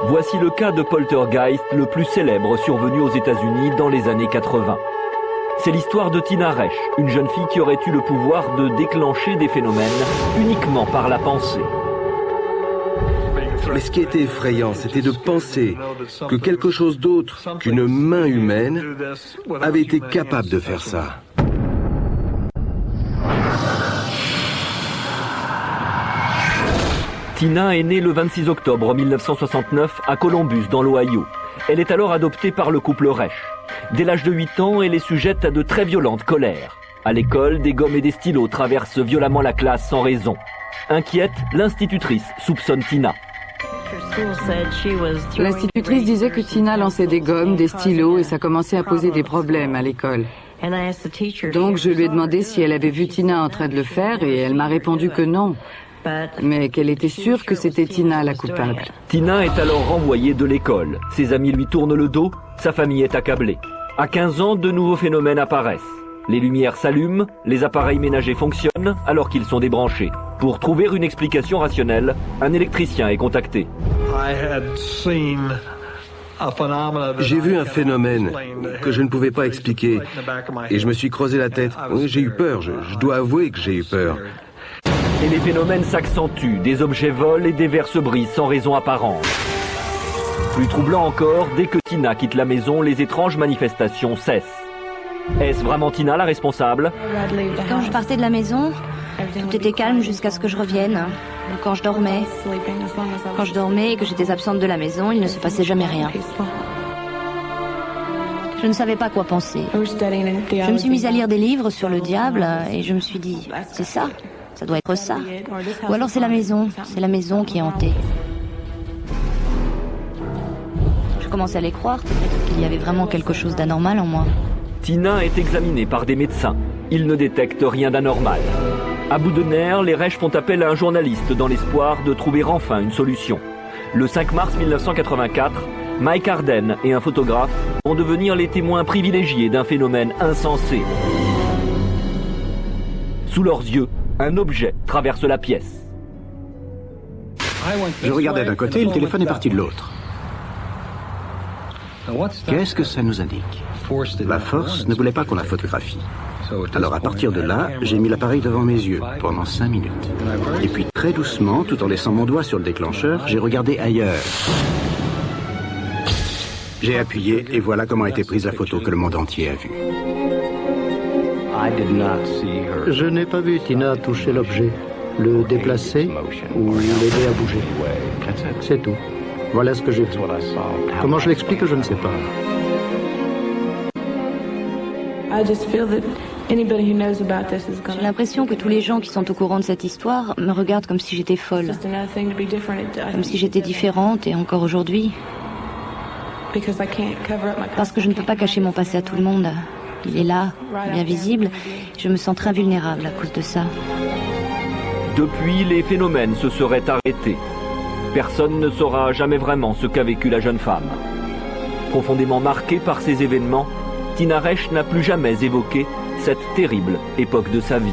Voici le cas de poltergeist le plus célèbre survenu aux États-Unis dans les années 80. C'est l'histoire de Tina Resch, une jeune fille qui aurait eu le pouvoir de déclencher des phénomènes uniquement par la pensée. Mais ce qui était effrayant, c'était de penser que quelque chose d'autre qu'une main humaine avait été capable de faire ça. Tina est née le 26 octobre 1969 à Columbus, dans l'Ohio. Elle est alors adoptée par le couple Resch. Dès l'âge de 8 ans, elle est sujette à de très violentes colères. À l'école, des gommes et des stylos traversent violemment la classe sans raison. Inquiète, l'institutrice soupçonne Tina. L'institutrice disait que Tina lançait des gommes, des stylos et ça commençait à poser des problèmes à l'école. Donc je lui ai demandé si elle avait vu Tina en train de le faire et elle m'a répondu que non. Mais qu'elle était sûre que c'était Tina la coupable. Tina est alors renvoyée de l'école. Ses amis lui tournent le dos, sa famille est accablée. À 15 ans, de nouveaux phénomènes apparaissent. Les lumières s'allument, les appareils ménagers fonctionnent alors qu'ils sont débranchés. Pour trouver une explication rationnelle, un électricien est contacté. J'ai vu un phénomène que je ne pouvais pas expliquer et je me suis creusé la tête. Oui, j'ai eu peur, je dois avouer que j'ai eu peur. Et les phénomènes s'accentuent, des objets volent et des verres se brisent sans raison apparente. Plus troublant encore, dès que Tina quitte la maison, les étranges manifestations cessent. Est-ce vraiment Tina la responsable? Quand je partais de la maison, tout était calme jusqu'à ce que je revienne. Quand je dormais et que j'étais absente de la maison, il ne se passait jamais rien. Je ne savais pas quoi penser. Je me suis mise à lire des livres sur le diable et je me suis dit, c'est ça, ça doit être ça. Ou alors c'est la maison qui est hantée. Je commençais à les croire, peut-être qu'il y avait vraiment quelque chose d'anormal en moi. Tina est examinée par des médecins. Ils ne détectent rien d'anormal. À bout de nerfs, les Resch font appel à un journaliste dans l'espoir de trouver enfin une solution. Le 5 mars 1984, Mike Arden et un photographe vont devenir les témoins privilégiés d'un phénomène insensé. Sous leurs yeux, un objet traverse la pièce. Je regardais d'un côté, le téléphone est parti de l'autre. Qu'est-ce que ça nous indique? La force ne voulait pas qu'on la photographie. Alors à partir de là, j'ai mis l'appareil devant mes yeux pendant 5 minutes. Et puis très doucement, tout en laissant mon doigt sur le déclencheur, j'ai regardé ailleurs. J'ai appuyé et voilà comment a été prise la photo que le monde entier a vue. Je n'ai pas vu Tina toucher l'objet, le déplacer ou l'aider à bouger. C'est tout. Voilà ce que j'ai vu. Comment je l'explique, je ne sais pas. J'ai l'impression que tous les gens qui sont au courant de cette histoire me regardent comme si j'étais folle. Comme si j'étais différente et encore aujourd'hui. Parce que je ne peux pas cacher mon passé à tout le monde. Il est là, bien visible. Je me sens très vulnérable à cause de ça. Depuis, les phénomènes se seraient arrêtés. Personne ne saura jamais vraiment ce qu'a vécu la jeune femme. Profondément marquée par ces événements, Tina Resch n'a plus jamais évoqué cette terrible époque de sa vie.